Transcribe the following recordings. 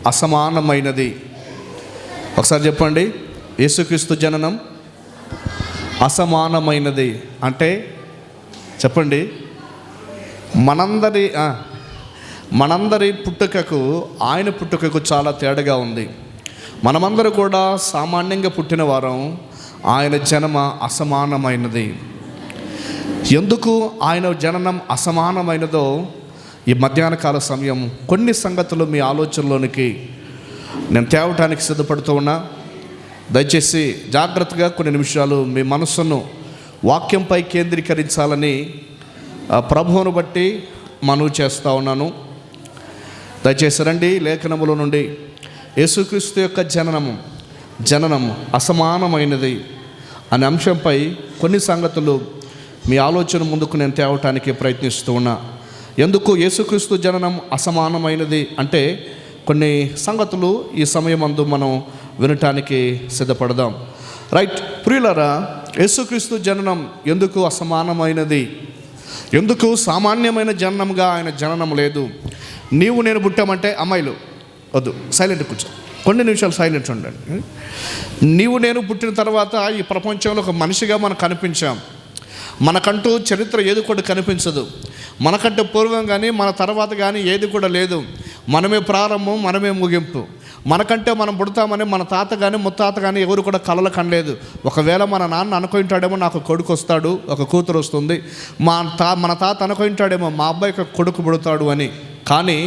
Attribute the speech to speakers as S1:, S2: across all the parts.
S1: అసమానమైనది. ఒకసారి చెప్పండి, యేసుక్రీస్తు జననం అసమానమైనది అంటే చెప్పండి. మనందరి పుట్టుకకు ఆయన పుట్టుకకు చాలా తేడాగా ఉంది. మనమందరూ కూడా సామాన్యంగా పుట్టిన వారం, ఆయన జనమ అసమానమైనది. ఎందుకు ఆయన జననం అసమానమైనదో ఈ మధ్యాహ్న కాల సమయం కొన్ని సంగతులు మీ ఆలోచనలోనికి నేను తేవటానికి సిద్ధపడుతూ ఉన్నా. దయచేసి జాగ్రత్తగా కొన్ని నిమిషాలు మీ మనస్సును వాక్యంపై కేంద్రీకరించాలని ప్రభువును బట్టి మనవి చేస్తూ ఉన్నాను. దయచేసి రండి, లేఖనముల నుండి యేసుక్రీస్తు యొక్క జననం అసమానమైనది అనే అంశంపై కొన్ని సంగతులు మీ ఆలోచన ముందుకు నేను తేవటానికి ప్రయత్నిస్తూ ఉన్నా. ఎందుకు యేసుక్రీస్తు జననం అసమానమైనది అంటే కొన్ని సంగతులు ఈ సమయమందు మనం వినటానికి సిద్ధపడదాం. రైట్ ప్రియులారా, యేసుక్రీస్తు జననం ఎందుకు అసమానమైనది? ఎందుకు సామాన్యమైన జననంగా ఆయన జననం లేదు? నీవు నేను పుట్టామంటే, అమ్మాయిలు వద్దు, సైలెంట్ కూర్చో, కొన్ని నిమిషాలు సైలెంట్ ఉండండి. నీవు నేను పుట్టిన తర్వాత ఈ ప్రపంచంలో ఒక మనిషిగా మనం కనిపించాం. మనకంటూ చరిత్ర ఏది కూడా కనిపించదు. మనకంటే పూర్వం కానీ మన తర్వాత కానీ ఏది కూడా లేదు. మనమే ప్రారంభం, మనమే ముగింపు. మనకంటే మనం పుడతామని మన తాత కానీ ముత్తాత కానీ ఎవరు కూడా కలలు కనలేదు. ఒకవేళ మన నాన్న అనుకుంటాడేమో నాకు కొడుకు వస్తాడు, ఒక కూతురు వస్తుంది. మన తాత అనుకుంటాడేమో మా అబ్బాయికి కొడుకు పుడతాడు అని. కానీ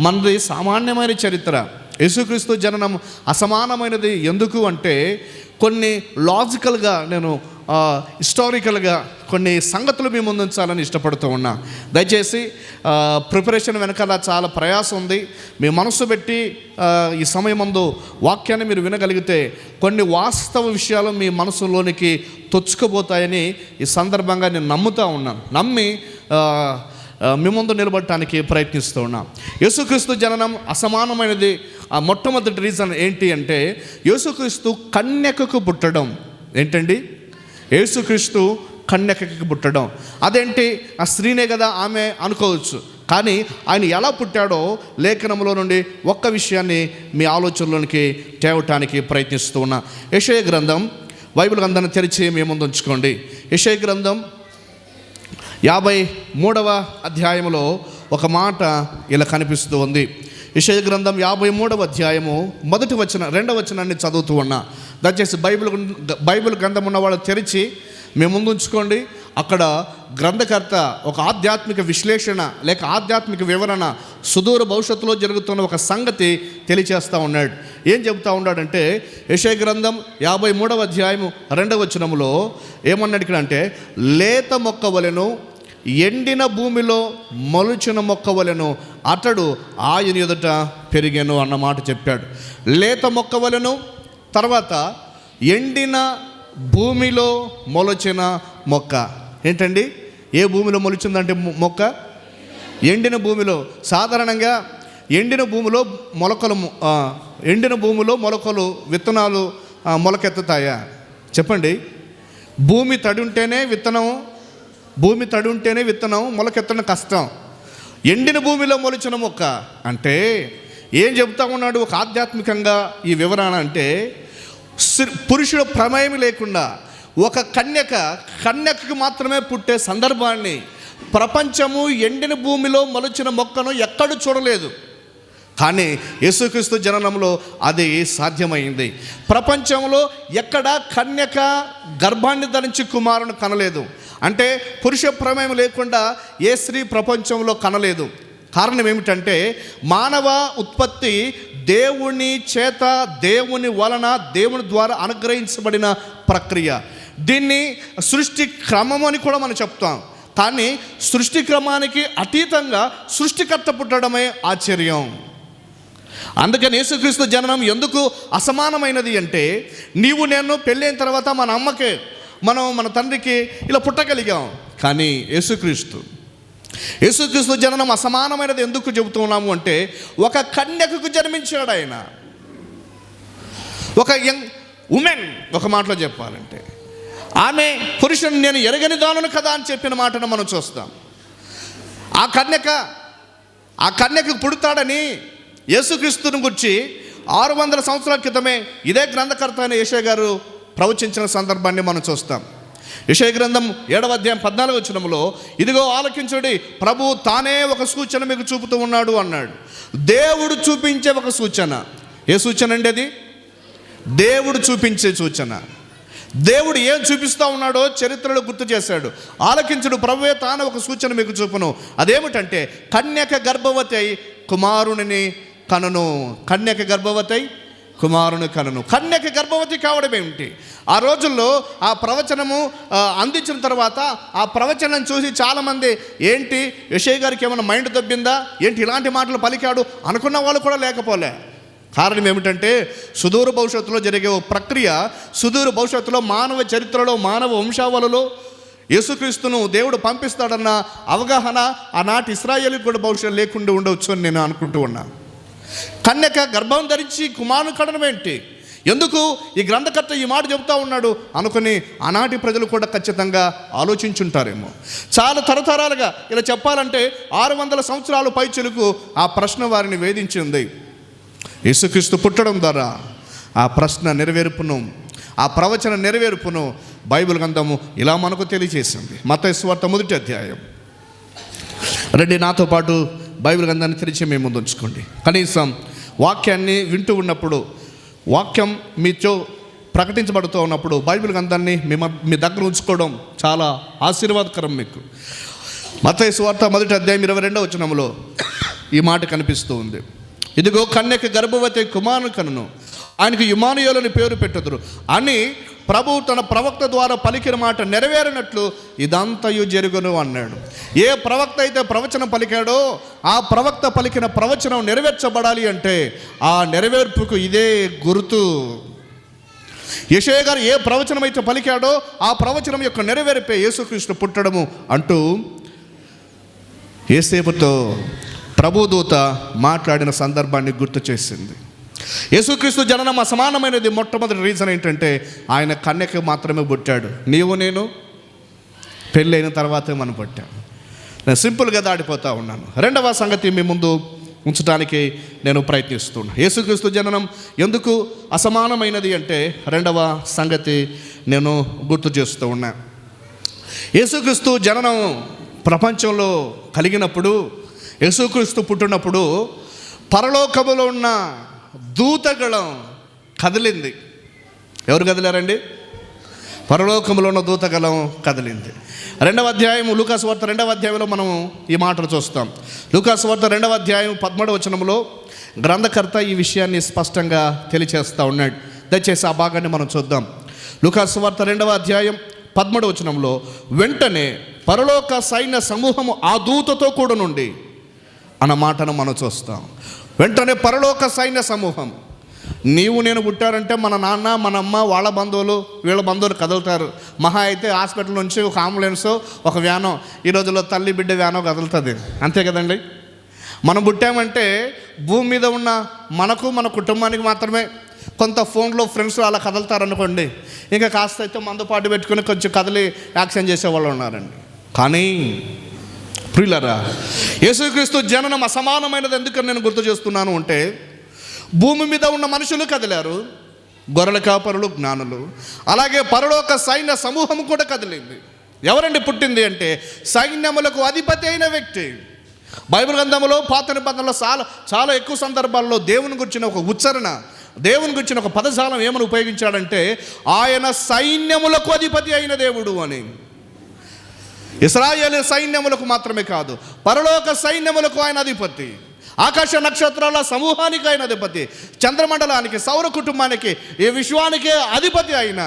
S1: మనది సామాన్యమైన చరిత్ర. యేసుక్రీస్తు జననం అసమానమైనది ఎందుకు అంటే కొన్ని లాజికల్గా, నేను హిస్టారికల్గా కొన్ని సంగతులు మీ ముందు ఉంచాలని ఇష్టపడుతూ ఉన్నా. దయచేసి ప్రిపరేషన్ వెనకాల చాలా ప్రయాసం ఉంది. మీ మనసు పెట్టి ఈ సమయమందు వాక్యాన్ని మీరు వినగలిగితే కొన్ని వాస్తవ విషయాలు మీ మనసులోనికి తొచ్చుకుపోతాయని ఈ సందర్భంగా నేను నమ్ముతూ ఉన్నాను. నమ్మి మీ ముందు నిలబడటానికి ప్రయత్నిస్తూ ఉన్నా. యేసుక్రీస్తు జననం అసమానమైనది. మొట్టమొదటి రీజన్ ఏంటి అంటే యేసుక్రీస్తు కన్యకకు పుట్టడం. ఏంటండి? యేసుక్రీస్తు కన్యకకి పుట్టడం. అదేంటి, ఆ స్త్రీనే కదా ఆమె అనుకోవచ్చు. కానీ ఆయన ఎలా పుట్టాడో లేఖనంలో నుండి ఒక్క విషయాన్ని మీ ఆలోచనలోనికి తేవటానికి ప్రయత్నిస్తూ ఉన్నా. యెషయా గ్రంథం, బైబిల్ గ్రంథాన్ని తెరిచి మీ ముందు ఉంచుకోండి. యెషయా గ్రంథం 53వ అధ్యాయంలో ఒక మాట ఇలా కనిపిస్తూ ఉంది. యెషయా గ్రంథం 53వ అధ్యాయము 1వ వచనం 2వ వచనాన్ని చదువుతూ ఉన్నా. దయచేసి బైబిల్ గ్రంథం ఉన్న వాళ్ళు తెరిచి మేము ముందు ఉంచుకోండి. అక్కడ గ్రంథకర్త ఒక ఆధ్యాత్మిక విశ్లేషణ లేక ఆధ్యాత్మిక వివరణ సుదూర భవిష్యత్తులో జరుగుతున్న ఒక సంగతి తెలియచేస్తూ ఉన్నాడు. ఏం చెబుతూ ఉన్నాడంటే యెషయా గ్రంథం 53వ అధ్యాయము 2వ వచనములో ఏమన్నాడు ఇక్కడ అంటే, లేత మొక్క వలెను ఎండిన భూమిలో మొలిచిన మొక్క వలెను అతడు ఆయన ఎదుట పెరిగాను అన్న మాట చెప్పాడు. లేత మొక్క వలెను, తర్వాత ఎండిన భూమిలో మొలచిన మొక్క. ఏంటండి? ఏ భూమిలో మొలిచిందంటే మొక్క? ఎండిన భూమిలో. సాధారణంగా ఎండిన భూమిలో మొలకలు విత్తనాలు మొలకెత్తుతాయా? చెప్పండి. భూమి తడి ఉంటేనే విత్తనం మొలకెత్తడం కష్టం. ఎండిన భూమిలో మొలిచిన మొక్క అంటే ఏం చెబుతా ఉన్నాడు ఒక ఆధ్యాత్మికంగా ఈ వివరణ అంటే, పురుషుడు ప్రమేయం లేకుండా ఒక కన్యకకు మాత్రమే పుట్టే సందర్భాన్ని ప్రపంచము ఎండిన భూమిలో మొలిచిన మొక్కను ఎక్కడూ చూడలేదు. కానీ యేసుక్రీస్తు జననంలో అది సాధ్యమైంది. ప్రపంచంలో ఎక్కడ కన్యక గర్భాన్ని ధరించి కుమారుని కనలేదు. అంటే పురుష ప్రమేయం లేకుండా ఏ స్త్రీ ప్రపంచంలో కనలేదు. కారణం ఏమిటంటే మానవ ఉత్పత్తి దేవుని చేత, దేవుని వలన, దేవుని ద్వారా అనుగ్రహించబడిన ప్రక్రియ. దీన్ని సృష్టి క్రమం అని కూడా మనం చెప్తాం. కానీ సృష్టి క్రమానికి అతీతంగా సృష్టికర్త పుట్టడమే ఆశ్చర్యం. అందుకని యేసుక్రీస్తు జననం ఎందుకు అసమానమైనది అంటే, నీవు నేను పెళ్ళైన తర్వాత మన అమ్మకే మన తండ్రికి ఇలా పుట్టగలిగాం. కానీ యేసుక్రీస్తు జననం అసమానమైనది ఎందుకు చెబుతున్నాము అంటే, ఒక కన్యకకు జన్మించాడు ఆయన. ఒక యంగ్ ఉమెన్, ఒక మాటలో చెప్పాలంటే ఆమె పురుషుని నేను ఎరగని దానను కదా అని చెప్పిన మాటను మనం చూస్తాం. ఆ కన్యకు పుడతాడని యేసుక్రీస్తుని గురించి 600 సంవత్సరాల క్రితమే ఇదే గ్రంథకర్త అయిన యెషయా గారు ప్రవచించిన సందర్భాన్ని మనం చూస్తాం. యెషయా గ్రంథం 7వ అధ్యాయం 14వ వచనంలో, ఇదిగో ఆలకించుడి, ప్రభువు తానే ఒక సూచన మీకు చూపుతూ ఉన్నాడు అన్నాడు. దేవుడు చూపించే ఒక సూచన. ఏ సూచన అండి అది? దేవుడు చూపించే సూచన. దేవుడు ఏం చూపిస్తూ ఉన్నాడో చరిత్రలో గుర్తు చేశాడు. ఆలకించుడు, ప్రభువే తాను ఒక సూచన మీకు చూపును. అదేమిటంటే, కన్యక గర్భవతి అయి కుమారుని కనును. కన్యక గర్భవతి అయి కుమారుని కనును. కన్యక గర్భవతి కావడం ఏమిటి? ఆ రోజుల్లో ఆ ప్రవచనము అందించిన తర్వాత ఆ ప్రవచనం చూసి చాలామంది, ఏంటి యెషయా గారికి ఏమైనా మైండ్ దబ్బిందా, ఏంటి ఇలాంటి మాటలు పలికాడు అనుకున్న వాళ్ళు కూడా లేకపోలే. కారణం ఏమిటంటే, సుదూర భవిష్యత్తులో జరిగే ఓ ప్రక్రియ, సుదూర భవిష్యత్తులో మానవ చరిత్రలో, మానవ వంశావళిలో యేసుక్రీస్తును దేవుడు పంపిస్తాడన్న అవగాహన ఆనాటి ఇశ్రాయేలుకి కూడా భవిష్యత్తు లేకుండా ఉండవచ్చు అని నేను అనుకుంటూ ఉన్నాను. కన్యక గర్భం ధరించి కుమారుని కనడం ఏంటి? ఎందుకు ఈ గ్రంథకర్త ఈ మాట చెబుతూ ఉన్నాడు అనుకుని ఆనాటి ప్రజలు కూడా ఖచ్చితంగా ఆలోచించుంటారేమో. చాలా తరతరాలుగా ఇలా చెప్పాలంటే 600 సంవత్సరాలు పైచిలుకు ఆ ప్రశ్న వారిని వేధించింది. యేసుక్రీస్తు పుట్టడం ద్వారా ఆ ప్రశ్న నెరవేర్పును, ఆ ప్రవచన నెరవేర్పును బైబిల్ గ్రంథము ఇలా మనకు తెలియజేసింది. మత్తయి సువార్త 1వ అధ్యాయం. రండి నాతో పాటు బైబిల్ గ్రంథాన్ని తెరిచి మేము ముందు ఉంచుకోండి. కనీసం వాక్యాన్ని వింటూ ఉన్నప్పుడు, వాక్యం మీతో ప్రకటించబడుతూ ఉన్నప్పుడు బైబిల్ గ్రంథాన్ని మీ దగ్గర ఉంచుకోవడం చాలా ఆశీర్వాదకరం మీకు. మత్తయి సువార్త 1వ అధ్యాయం 22వ వచనంలో ఈ మాట కనిపిస్తూ ఉంది. ఇదిగో కన్యక గర్భవతి కుమారుని కనును, ఆయనకు ఇమ్మానుయేలు అని పేరు పెట్టుదురు అని ప్రభువు తన ప్రవక్త ద్వారా పలికిన మాట నెరవేరినట్లు ఇదంతయు జరుగును అన్నాడు. ఏ ప్రవక్త అయితే ప్రవచనం పలికాడో ఆ ప్రవక్త పలికిన ప్రవచనం నెరవేర్చబడాలి అంటే ఆ నెరవేర్పుకు ఇదే గుర్తు. యెషయా గారు ఏ ప్రవచనం అయితే పలికాడో ఆ ప్రవచనం యొక్క నెరవేర్పే యేసుక్రీస్తు పుట్టడము అంటూ యేసేపుతో ప్రభుదూత మాట్లాడిన సందర్భాన్ని గుర్తు చేసింది. యేసుక్రీస్తు జననం అసమానమైనది. మొట్టమొదటి రీజన్ ఏంటంటే, ఆయన కన్యక మాత్రమే పుట్టాడు. నీవు నేను పెళ్ళైన తర్వాతే మనం పుట్టాను. నేను సింపుల్గా దాడిపోతూ ఉన్నాను. రెండవ సంగతి మీ ముందు ఉంచడానికి నేను ప్రయత్నిస్తున్నాను. యేసుక్రీస్తు జననం ఎందుకు అసమానమైనది అంటే, రెండవ సంగతి నేను గుర్తు చేస్తూ ఉన్నాను. యేసుక్రీస్తు జననం ప్రపంచంలో కలిగినప్పుడు, యేసుక్రీస్తు పుట్టినప్పుడు పరలోకములో ఉన్న దూతగళం కదిలింది. ఎవరు కదిలారండి? పరలోకంలో ఉన్న దూతగళం కదిలింది. 2వ అధ్యాయం లూకాసు వార్త 2వ అధ్యాయంలో మనం ఈ మాటలు చూస్తాం. లూకాసు వార్త 2వ అధ్యాయం 13వ వచనంలో గ్రంథకర్త ఈ విషయాన్ని స్పష్టంగా తెలియచేస్తూ ఉన్నాడు. దయచేసి ఆ భాగాన్ని మనం చూద్దాం. లూకాసు వార్త 2వ అధ్యాయం 13వ వచనంలో, వెంటనే పరలోక సైన్య సమూహము ఆ దూతతో కూడా నుండి అన్న మాటను మనం చూస్తాం. వెంటనే పరలోక సైన్య సమూహం. నీవు నేను పుట్టారంటే మన నాన్న మన అమ్మ వాళ్ళ బంధువులు వీళ్ళ బంధువులు కదులుతారు. మహా అయితే హాస్పిటల్ నుంచి ఒక అంబులెన్సో ఒక వ్యానో, ఈ రోజుల్లో తల్లి బిడ్డ వ్యానో కదులుతుంది, అంతే కదండి. మనం పుట్టామంటే భూమి మీద ఉన్న మనకు మన కుటుంబానికి మాత్రమే. కొంత ఫోన్లో ఫ్రెండ్స్ అలా కదులుతారనుకోండి, ఇంకా కాస్త అయితే మందుపాటు పెట్టుకుని కొంచెం కదిలి యాక్షన్ చేసేవాళ్ళు ఉన్నారండి. కానీ ప్రియులారా, యేసుక్రీస్తు జననం అసమానమైనది ఎందుకని నేను గుర్తు చేస్తున్నాను అంటే, భూమి మీద ఉన్న మనుషులు కదిలారు, గొర్రెల కాపరులు, జ్ఞానులు, అలాగే పరలోక సైన్య సమూహం కూడా కదిలింది. ఎవరండి పుట్టింది అంటే, సైన్యములకు అధిపతి అయిన వ్యక్తి. బైబిల్ గ్రంథంలో పాత నిబంధనలో చాలా ఎక్కువ సందర్భాల్లో దేవుని గురించిన ఒక ఉచ్చారణ, దేవుని గురించిన ఒక పదజాలం ఏమని ఉపయోగించాడంటే, ఆయన సైన్యములకు అధిపతి అయిన దేవుడు అని. ఇశ్రాయేలు సైన్యములకు మాత్రమే కాదు, పరలోక సైన్యములకు ఆయన అధిపతి. ఆకాశ నక్షత్రాల సమూహానికి ఆయన అధిపతి, చంద్రమండలానికి, సౌర కుటుంబానికి, ఈ విశ్వానికే అధిపతి అయిన,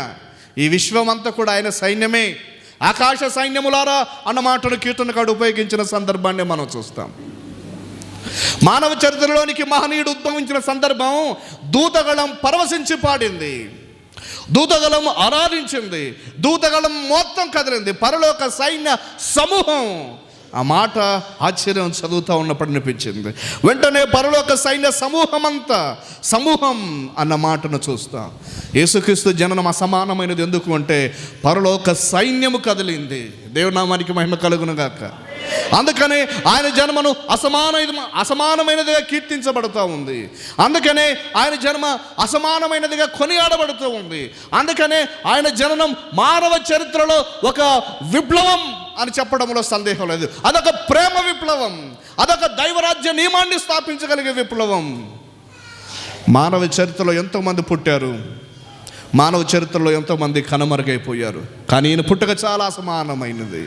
S1: ఈ విశ్వమంతా కూడా ఆయన సైన్యమే. ఆకాశ సైన్యములారా అన్న మాటను కీర్తనకాడు ఉపయోగించిన సందర్భాన్ని మనం చూస్తాం. మానవ చరిత్రలోనికి మహనీయుడు ఉద్భవించిన సందర్భం దూతగళం పరవశించి పాడింది, దూతగళం ఆరాధించింది, దూతగళం మొత్తం కదిలింది. పరలోక సైన్య సమూహం ఆ మాట ఆశ్చర్యం చదువుతూ ఉన్నప్పుడు అనిపించింది. వెంటనే పరలోక సైన్య సమూహం అన్న మాటను చూస్తాం. యేసుక్రీస్తు జననం అసమానమైనది ఎందుకు అంటే, పరలోక సైన్యము కదిలింది. దేవునామానికి మహిమ కలుగును గాక. అందుకనే ఆయన జన్మను అసమానమైనదిగా కీర్తించబడుతూ ఉంది. అందుకనే ఆయన జన్మ అసమానమైనదిగా కొనియాడబడుతూ ఉంది. అందుకనే ఆయన జననం మానవ చరిత్రలో ఒక విప్లవం అని చెప్పడంలో సందేహం లేదు. అదొక ప్రేమ విప్లవం, అదొక దైవరాజ్య నియమాన్ని స్థాపించగలిగే విప్లవం. మానవ చరిత్రలో ఎంతోమంది పుట్టారు, మానవ చరిత్రలో ఎంతోమంది కనుమరుగైపోయారు. కానీ ఈయన పుట్టుక చాలా అసమానమైనది.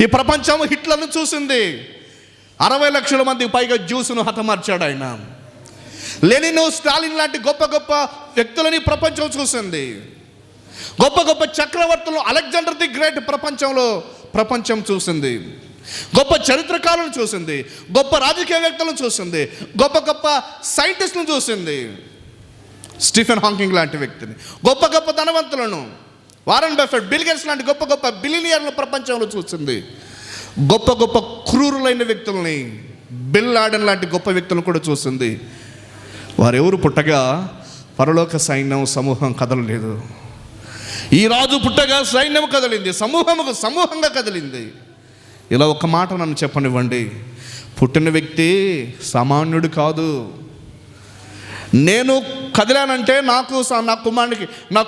S1: ఈ ప్రపంచం హిట్లర్ను చూసింది. 60 లక్షల మందికి పైగా జ్యూస్ను హతమార్చాడు ఆయన. లెనిన్, స్టాలిన్ లాంటి గొప్ప గొప్ప వ్యక్తులని ప్రపంచం చూసింది. గొప్ప గొప్ప చక్రవర్తులు, అలెగ్జాండర్ ది గ్రేట్ ప్రపంచం చూసింది. గొప్ప చరిత్రకారులను చూసింది, గొప్ప రాజకీయ వ్యక్తులను చూసింది, గొప్ప గొప్ప సైంటిస్టులను చూసింది. స్టీఫెన్ హాకింగ్ లాంటి వ్యక్తిని, గొప్ప గొప్ప ధనవంతులను, వారెన్ బఫెట్, బిల్ గేట్స్ లాంటి గొప్ప గొప్ప బిలినియర్లు ప్రపంచంలో చూసింది. గొప్ప గొప్ప క్రూరులైన వ్యక్తుల్ని, బిల్ లాడెన్ లాంటి గొప్ప వ్యక్తులను కూడా చూసింది. వారెవరు పుట్టగా పరలోక సైన్యం సమూహం కదలలేదు. ఈ రాజు పుట్టగా సైన్యం కదిలింది, సమూహంగా కదిలింది. ఇలా ఒక మాట నన్ను చెప్పనివ్వండి, పుట్టిన వ్యక్తి సామాన్యుడు కాదు. నేను కదిలానంటే నా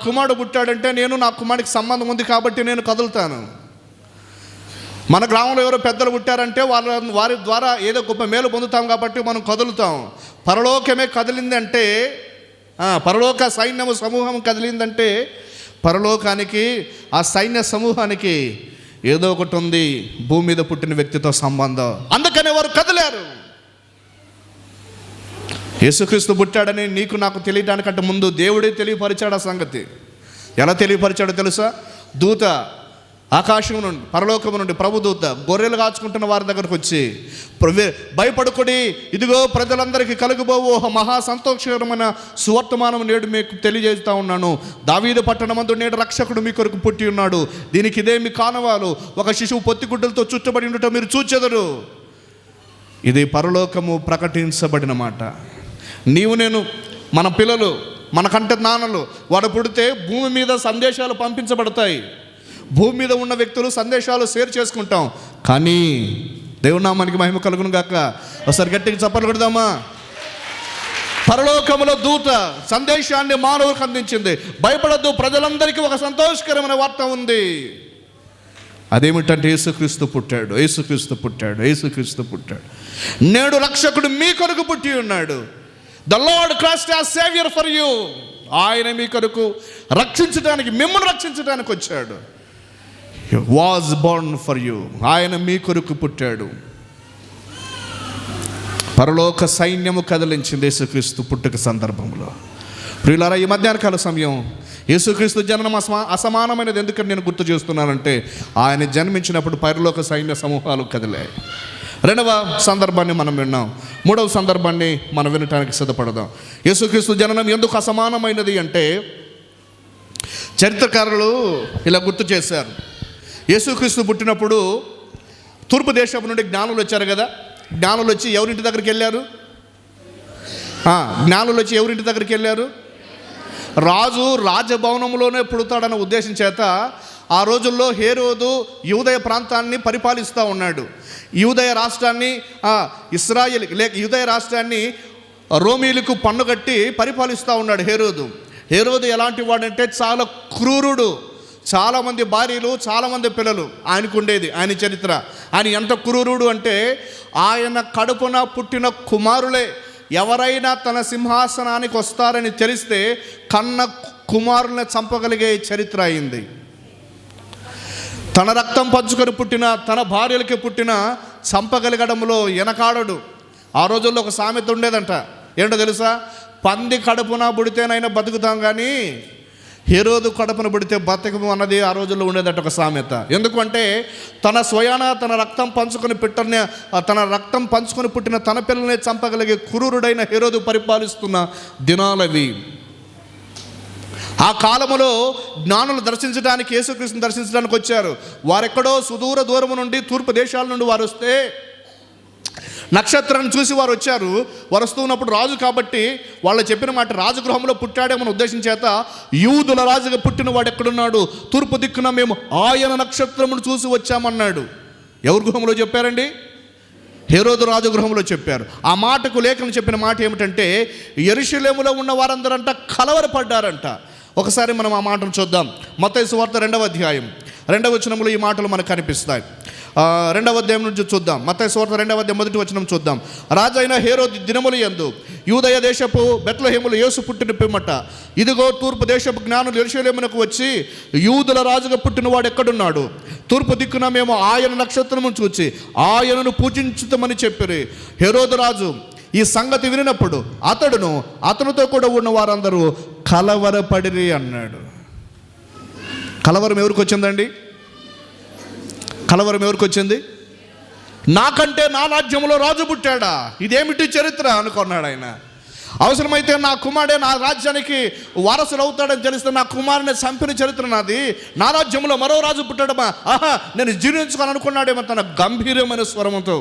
S1: కుమారుడు పుట్టాడంటే నా కుమారుడికి సంబంధం ఉంది కాబట్టి నేను కదులుతాను. మన గ్రామంలో ఎవరో పెద్దలు పుట్టారంటే వారి ద్వారా ఏదో గొప్ప మేలు పొందుతాం కాబట్టి మనం కదులుతాం. పరలోకమే కదిలిందంటే, పరలోక సైన్యము సమూహం కదిలిందంటే పరలోకానికి, ఆ సైన్య సమూహానికి ఏదో ఒకటి ఉంది, భూమి మీద పుట్టిన వ్యక్తితో సంబంధం. అందుకనే వారు కదిలారు. యేసుక్రీస్తు పుట్టాడని నీకు నాకు తెలియడానికంటే ముందు దేవుడే తెలియపరిచాడు ఆ సంగతి. ఎలా తెలియపరిచాడో తెలుసా? దూత ఆకాశం నుండి, పరలోకము నుండి ప్రభుదూత గొర్రెలు కాచుకుంటున్న వారి దగ్గరకు వచ్చి, భయపడుకుడి, ఇదిగో ప్రజలందరికీ కలుగుబోవు మహా సంతోషకరమైన సువర్తమానం నేడు మీకు తెలియజేస్తూ ఉన్నాను. దావీదు పట్టణమందు నేడు రక్షకుడు మీ కొరకు పుట్టి ఉన్నాడు. దీనికి ఇదే మీ కానవాలు, ఒక శిశువు పొత్తిగుడ్డలతో చుట్టబడి ఉండటం మీరు చూచెదరు. ఇది పరలోకము ప్రకటించబడిన మాట. నీవు నేను, మన పిల్లలు, మనకంటే నాన్నలు, వాడు పుడితే భూమి మీద సందేశాలు పంపించబడతాయి. భూమి మీద ఉన్న వ్యక్తులు సందేశాలు షేర్ చేసుకుంటాం. కానీ దేవుని నామానికి మహిమ కలుగును గాక. ఒకసారి గట్టిగా చప్పట్లు కొడదామా? పరలోకములో దూత సందేశాన్ని మానవులకు అందించింది. భయపడద్దు, ప్రజలందరికీ ఒక సంతోషకరమైన వార్త ఉంది. అదేమిటంటే యేసుక్రీస్తు పుట్టాడు, యేసుక్రీస్తు పుట్టాడు, యేసుక్రీస్తు పుట్టాడు. నేడు రక్షకుడు మీ కొరకు పుట్టి ఉన్నాడు. The lord Christ as saviour for you. ఆయన మీ కొరకు రక్షించడానికి, మిమ్మల్ని రక్షించడానికి వచ్చాడు. He was born for you. ఆయన మీ కొరకు పుట్టాడు. పరలోక సైన్యము కదిలించింది యేసుక్రీస్తు పుట్టుక సందర్భంలో. ప్రియులారా, ఈ మధ్యాహ్నకాల సమయం యేసుక్రీస్తు జననం అసమానమైనది ఎందుకని నేను గుర్తు చేస్తున్నానంటే, ఆయన జన్మించినప్పుడు పరలోక సైన్య సమూహాలు కదిలాయి. రెండవ సందర్భాన్ని మనం విన్నాం. మూడవ సందర్భాన్ని మనం వినటానికి సిద్ధపడదాం. యేసుక్రీస్తు జననం ఎందుకు అసమానమైనది అంటే, చరిత్రకారులు ఇలా గుర్తు చేశారు. యేసుక్రీస్తు పుట్టినప్పుడు తూర్పు దేశం నుండి జ్ఞానులు వచ్చారు కదా. జ్ఞానులు వచ్చి ఎవరింటి దగ్గరికి వెళ్ళారు? ఎవరింటి దగ్గరికి వెళ్ళారు? రాజు రాజభవనంలోనే పుడతాడన్న ఉద్దేశం చేత ఆ రోజుల్లో హేరోదు యూదయ ప్రాంతాన్ని పరిపాలిస్తూ ఉన్నాడు. యూదయ రాష్ట్రాన్ని, ఇస్రాయేల్ లేక యూదయ రాష్ట్రాన్ని రోమీలకు పన్నుగట్టి పరిపాలిస్తూ ఉన్నాడు హేరోదు. హేరోదు ఎలాంటి వాడంటే చాలా క్రూరుడు. చాలామంది భార్యలు, చాలామంది పిల్లలు ఆయనకు ఉండేది. ఆయన చరిత్ర, ఆయన ఎంత క్రూరుడు అంటే, ఆయన కడుపున పుట్టిన కుమారులే ఎవరైనా తన సింహాసనానికి వస్తారని తెలిస్తే కన్న కుమారుని చంపగలిగే చరిత్ర అయింది. తన రక్తం పంచుకొని పుట్టిన తన భార్యలకి పుట్టిన చంపగలగడంలో వెనకాడడు. ఆ రోజుల్లో ఒక సామెత ఉండేదంట. ఏంటో తెలుసా? పంది కడుపున పుడితేనైనా బతుకుతాం, కానీ హేరోదు కడుపున పుడితే బతకము అన్నది ఆ రోజుల్లో ఉండేదట ఒక సామెత. ఎందుకంటే తన స్వయాన తన రక్తం పంచుకొని పుట్టిన తన పిల్లల్ని చంపగలిగే క్రూరుడైన హేరోదు పరిపాలిస్తున్న దినాలవి. ఆ కాలములో జ్ఞానులు దర్శించడానికి, యేసుక్రీస్తుని దర్శించడానికి వచ్చారు. వారెక్కడో సుదూర దూరము నుండి, తూర్పు దేశాల నుండి వారు వస్తే, నక్షత్రాన్ని చూసి వారు వచ్చారు. వారు వస్తున్నప్పుడు రాజు కాబట్టి వాళ్ళు చెప్పిన మాట, రాజగృహంలో పుట్టాడేమని ఉద్దేశం చేత, యూదుల రాజుగా పుట్టిన వాడు ఎక్కడున్నాడు? తూర్పు దిక్కున మేము ఆయన నక్షత్రమును చూసి వచ్చామన్నాడు. ఎవరి గృహంలో చెప్పారండి? హేరోదు రాజు గృహంలో చెప్పారు. ఆ మాటకు లేఖనం చెప్పిన మాట ఏమిటంటే, యెరూషలేములో ఉన్న వారందరంట కలవరపడ్డారంట. ఒకసారి మనం ఆ మాటను చూద్దాం. మత్తయి సువార్త 2వ అధ్యాయం 2వ వచనంలో ఈ మాటలు మనకు కనిపిస్తాయి. 2వ అధ్యాయం నుంచి చూద్దాం. మత్తయి సువార్త 2వ అధ్యాయం 1వ వచనం చూద్దాం. రాజు అయిన హేరోదు దినముల యందు యూదయ దేశపు బెత్లెహేములో యేసు పుట్టిన పిమ్మట, ఇదిగో తూర్పు దేశపు జ్ఞానులు యెరూషలేమునకు వచ్చి, యూదుల రాజుగా పుట్టినవాడు ఎక్కడున్నాడు? తూర్పు దిక్కున మేము ఆయన నక్షత్రము చూచి ఆయనను పూజించుతామని చెప్పిరి. హేరోదు రాజు ఈ సంగతి వినినప్పుడు అతడును అతనితో కూడా ఉన్న వారందరూ కలవరపడిరి అన్నాడు. కలవరం ఎవరికి వచ్చిందండి? కలవరం ఎవరికి వచ్చింది? నాకంటే నా రాజ్యంలో రాజు పుట్టాడా, ఇదేమిటి చరిత్ర అనుకున్నాడు ఆయన. అవసరమైతే నా కుమారుడే నా రాజ్యానికి వారసుడు అవుతాడని తెలిస్తే నా కుమారుని చంపిన చరిత్ర నాది. నా రాజ్యంలో మరో రాజు పుట్టాడమా, ఆహా నేను జీర్ణించుకొని అనుకున్నాడేమో తన గంభీరమైన స్వరంతో.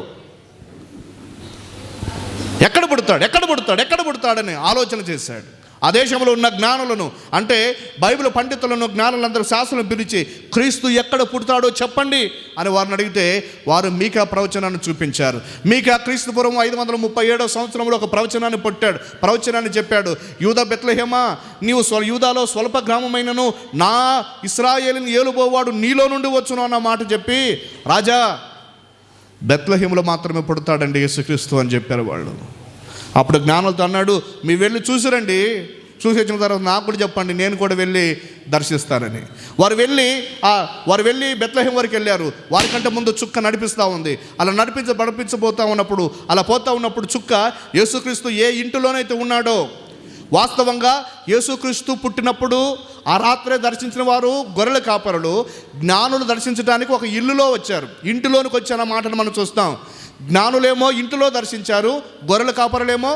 S1: ఎక్కడ పుడతాడని ఆలోచన చేశాడు. ఆ దేశంలో ఉన్న జ్ఞానులను, అంటే బైబిల్ పండితులను, జ్ఞానులందరూ శాస్త్రం పిలిచి, క్రీస్తు ఎక్కడ పుడతాడో చెప్పండి అని వారిని అడిగితే వారు మీకా ప్రవచనాన్ని చూపించారు. మీకా క్రీస్తుపురం 537వ సంవత్సరంలో ఒక ప్రవచనాన్ని చెప్పాడు. యూదా బెత్లెహేమా, నీవు యూదాలో స్వల్ప గ్రామమైనను నా ఇశ్రాయేలుని ఏలుబోవాడు నీలో నుండి వచ్చును అన్న మాట చెప్పి, రాజా బెత్లెహేములో మాత్రమే పుడతాడండి యేసుక్రీస్తు అని చెప్పారు వాళ్ళు. అప్పుడు జ్ఞానులతో అన్నాడు, మీ వెళ్ళి చూసిరండి, చూసి వచ్చిన తర్వాత నాకు కూడా చెప్పండి, నేను కూడా వెళ్ళి దర్శిస్తానని. వారు వెళ్ళి బెత్లెహేం వరకు వెళ్ళారు. వారికంటే ముందు చుక్క నడిపిస్తూ ఉంది. అలా నడిపించబోతూ ఉన్నప్పుడు, అలా పోతూ ఉన్నప్పుడు చుక్క యేసుక్రీస్తు ఏ ఇంటిలోనైతే ఉన్నాడో, వాస్తవంగా యేసుక్రీస్తు పుట్టినప్పుడు ఆ రాత్రే దర్శించిన వారు గొర్రెల కాపరులు, జ్ఞానులు దర్శించడానికి ఒక ఇల్లులో వచ్చారు. ఇంటిలోనికి వచ్చిన మాటను మనం చూస్తాం. జ్ఞానులేమో ఇంటిలో దర్శించారు, గొర్రెల కాపరులేమో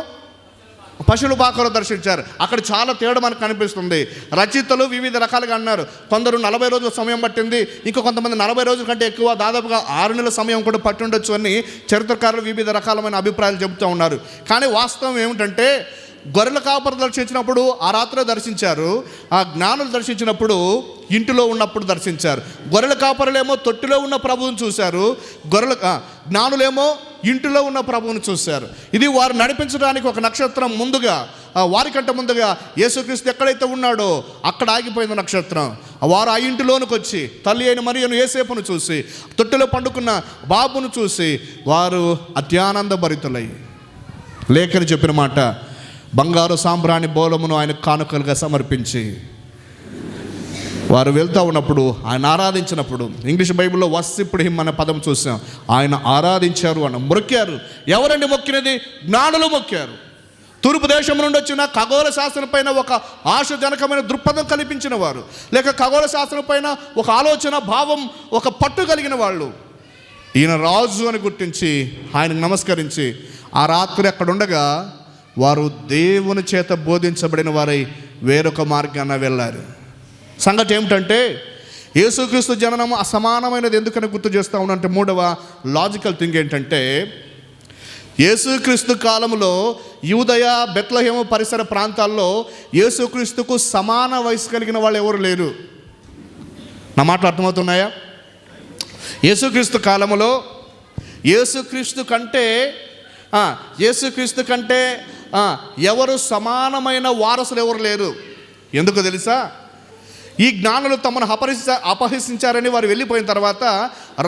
S1: పశువుల పాకలో దర్శించారు. అక్కడ చాలా తేడా మనకు కనిపిస్తుంది. రచయితలు వివిధ రకాలుగా అన్నారు. కొందరు 40 రోజుల సమయం పట్టింది, ఇంకా కొంతమంది 40 రోజుల కంటే ఎక్కువ, దాదాపుగా 6 నెలల సమయం కూడా పట్టి ఉండొచ్చు అని చరిత్రకారులు వివిధ రకాలమైన అభిప్రాయాలు చెబుతూ ఉన్నారు. కానీ వాస్తవం ఏమిటంటే, గొర్రెల కాపరు దర్శించినప్పుడు ఆ రాత్రే దర్శించారు, ఆ జ్ఞానులు దర్శించినప్పుడు ఇంటిలో ఉన్నప్పుడు దర్శించారు. గొర్రెల కాపరులేమో తొట్టిలో ఉన్న ప్రభువుని చూశారు, జ్ఞానులేమో ఇంటిలో ఉన్న ప్రభువుని చూశారు. ఇది వారు నడిపించడానికి ఒక నక్షత్రం ముందుగా, వారికంటే ముందుగా యేసుక్రీస్తు ఎక్కడైతే ఉన్నాడో అక్కడ ఆగిపోయింది నక్షత్రం. వారు ఆ ఇంటిలోనికి వచ్చి తల్లి అయిన మరియను యేసేపును చూసి, తొట్టిలో పండుకున్న బాబును చూసి వారు అత్యానంద భరితులై, లేఖని చెప్పిన మాట, బంగారు సాంబ్రాణి బోలమును ఆయన కానుకలుగా సమర్పించి వారు వెళ్తూ ఉన్నప్పుడు, ఆయన ఆరాధించినప్పుడు, ఇంగ్లీష్ బైబిల్లో వర్షిప్డ్ హిమ్ అనే పదం చూసాం. ఆయన ఆరాధించారు అన్న, మొక్కారు. ఎవరండి మొక్కినది? జ్ఞానులు మొక్కారు. తూర్పు దేశం నుండి వచ్చిన ఖగోళ శాస్త్రం పైన ఒక ఆశాజనకమైన దృక్పథం కల్పించిన వారు, లేక ఖగోళ శాస్త్రం పైన ఒక ఆలోచన భావం, ఒక పట్టు కలిగిన వాళ్ళు ఈయన రాజు అని గుర్తించి ఆయనకు నమస్కరించి ఆ రాత్రి అక్కడ ఉండగా వారు దేవుని చేత బోధించబడిన వారై వేరొక మార్గాన వెళ్ళారు. సంగతి ఏమిటంటే, యేసుక్రీస్తు జననం అసమానమైనది ఎందుకని గుర్తు చేస్తూ ఉన్నంటే, మూడవ లాజికల్ థింగ్ ఏంటంటే, యేసుక్రీస్తు కాలంలో యూదయ బెత్లెహేము పరిసర ప్రాంతాల్లో యేసుక్రీస్తుకు సమాన వయసు కలిగిన వాళ్ళు ఎవరు లేరు. నా మాటలు అర్థమవుతున్నాయా? యేసుక్రీస్తు కాలంలో యేసుక్రీస్తు కంటే ఎవరు సమానమైన వారసులు ఎవరు లేరు. ఎందుకు తెలుసా? ఈ జ్ఞానులు తమను అపహసించారని వారు వెళ్ళిపోయిన తర్వాత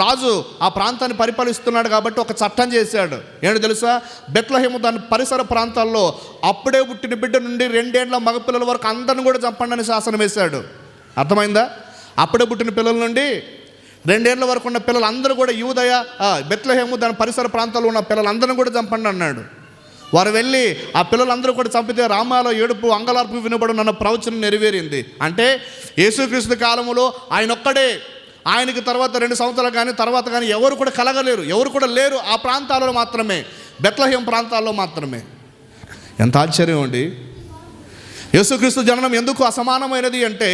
S1: రాజు ఆ ప్రాంతాన్ని పరిపాలిస్తున్నాడు కాబట్టి ఒక చట్టం చేశాడు. ఏంటో తెలుసా? బెత్లెహేము దాని పరిసర ప్రాంతాల్లో అప్పుడే పుట్టిన బిడ్డ నుండి 2 ఏళ్ల మగపిల్లల వరకు అందరిని కూడా చంపండి అని శాసనం వేశాడు. అర్థమైందా? అప్పుడే పుట్టిన పిల్లల నుండి 2 ఏళ్ల వరకు ఉన్న పిల్లలందరూ కూడా యూదయ బెత్లెహేము దాని పరిసర ప్రాంతాల్లో ఉన్న పిల్లలందరినీ కూడా చంపండి అన్నాడు. వారు వెళ్ళి ఆ పిల్లలందరూ కూడా చంపితే రామాలో ఏడుపు అంగలార్పు వినబడునన్న ప్రవచనం నెరవేరింది. అంటే యేసుక్రీస్తు కాలంలో ఆయన ఒక్కడే, ఆయనకి తర్వాత 2 సంవత్సరాలు కానీ తర్వాత కానీ ఎవరు కూడా కలగలేరు, ఎవరు కూడా లేరు. ఆ ప్రాంతాలలో మాత్రమే, బెత్లెహేం ప్రాంతాల్లో మాత్రమే. ఎంత ఆశ్చర్యం అండి! యేసుక్రీస్తు జననం ఎందుకు అసమానమైనది అంటే,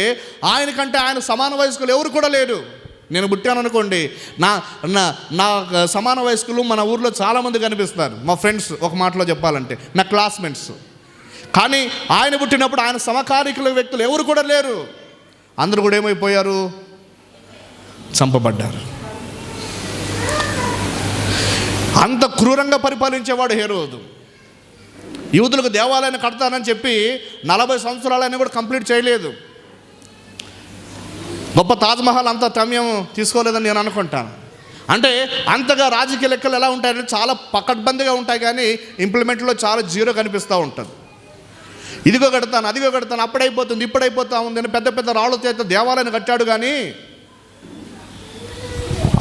S1: ఆయనకంటే ఆయన సమాన వయస్కులు ఎవరు కూడా లేరు. నేను పుట్టాను అనుకోండి, నా సమాన వయస్కులు మన ఊర్లో చాలామంది కనిపిస్తారు, మా ఫ్రెండ్స్, ఒక మాటలో చెప్పాలంటే నా క్లాస్మేట్స్. కానీ ఆయన పుట్టినప్పుడు ఆయన సమకాలికుల వ్యక్తులు ఎవరు కూడా లేరు. అందరూ కూడా ఏమైపోయారు? చంపబడ్డారు. అంత క్రూరంగా పరిపాలించేవాడు హేరోదు. యూదులకు దేవాలయాన్ని కడతానని చెప్పి 40 సంవత్సరాలైనా కూడా కంప్లీట్ చేయలేదు. గొప్ప తాజ్మహల్ అంత సమయం తీసుకోలేదని నేను అనుకుంటాను. అంటే అంతగా రాజకీయ లెక్కలు ఎలా ఉంటాయంటే చాలా పకడ్బందీగా ఉంటాయి, కానీ ఇంప్లిమెంట్లో చాలా జీరో కనిపిస్తూ ఉంటుంది. ఇదిగో కడతాను, అదిగో కడతాను, అప్పుడైపోతుంది, ఇప్పుడైపోతా ఉంది అని పెద్ద పెద్ద రాళ్ళ చేత దేవాలయాన్ని కట్టాడు, కానీ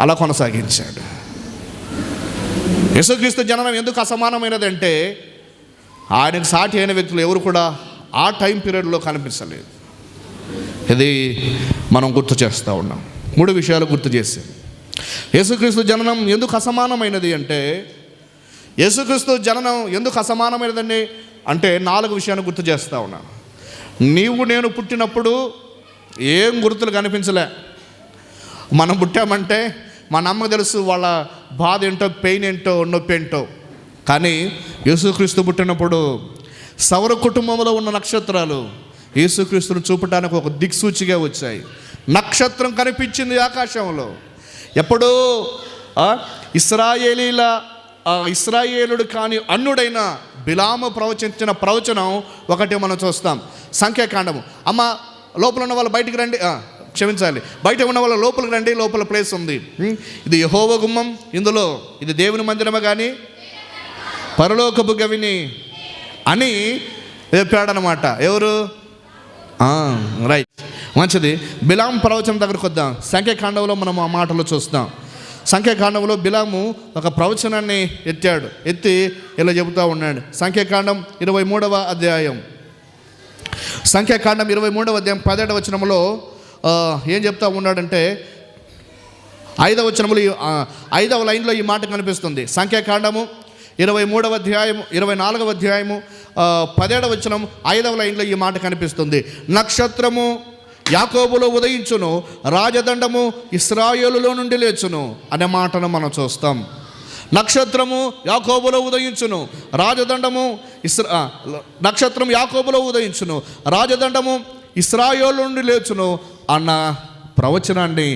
S1: అలా కొనసాగించాడు. యేసుక్రీస్తు జననం ఎందుకు అసమానమైనదంటే ఆయనకు సాటి అయిన వ్యక్తులు ఎవరు కూడా ఆ టైం పీరియడ్లో కనిపించలేదు. ఇది మనం గుర్తు చేస్తూ ఉన్నాం. 3 విషయాలు గుర్తు చేసి, యేసుక్రీస్తు జననం ఎందుకు అసమానమైనది అంటే, యేసుక్రీస్తు జననం ఎందుకు అసమానమైనదండి అంటే 4 విషయాలు గుర్తు చేస్తూ ఉన్నాను. నీవు నేను పుట్టినప్పుడు ఏం గుర్తులు కనిపించలే. మనం పుట్టామంటే మన అమ్మకు తెలుసు వాళ్ళ బాధ ఏంటో, పెయిన్ ఏంటో, నొప్పి ఏంటో. కానీ యేసుక్రీస్తు పుట్టినప్పుడు సౌర కుటుంబంలో ఉన్న నక్షత్రాలు యేసుక్రీస్తును చూపటానికి ఒక దిక్సూచిగా వచ్చాయి. నక్షత్రం కనిపించింది ఆకాశంలో. ఎప్పుడూ ఇశ్రాయేలుడు కాని అన్యుడైన బిలాము ప్రవచించిన ప్రవచనం ఒకటి మనం చూస్తాం. సంఖ్యాకాండము. అమ్మ లోపల ఉన్న వాళ్ళు బయటికి రండి, క్షమించాలి, బయట ఉన్న వాళ్ళ లోపలికి రండి, లోపల ప్లేస్ ఉంది, ఇది యెహోవా గుమ్మం, ఇందులో ఇది దేవుని మందిరమే కానీ పరలోకపు గవిని అని చెప్పాడనమాట. ఎవరు? రైట్, మంచిది. బిలాం ప్రవచనం దగ్గరకు వద్దాం. సంఖ్యాకాండంలో మనం ఆ మాటలు చూస్తాం. సంఖ్యాకాండంలో బిలాము ఒక ప్రవచనాన్ని ఎత్తి ఇలా చెబుతూ ఉన్నాడు. సంఖ్యాకాండం 23వ అధ్యాయం, సంఖ్యాకాండం 23వ అధ్యాయం 17వ వచనంలో ఏం చెప్తా ఉన్నాడంటే, 5వ వచనంలో 5వ లైన్లో ఈ మాట కనిపిస్తుంది. సంఖ్యాకాండము 23వ అధ్యాయము 24వ అధ్యాయము 17వ వచనం 5వ లైన్లో ఈ మాట కనిపిస్తుంది. నక్షత్రము యాకోబులో ఉదయించును, రాజదండము ఇశ్రాయేలులో నుండి లేచును అనే మాటను మనం చూస్తాం. నక్షత్రము యాకోబులో ఉదయించును, నక్షత్రం యాకోబులో ఉదయించును, రాజదండము ఇశ్రాయేలు నుండి లేచును అన్న ప్రవచనాన్ని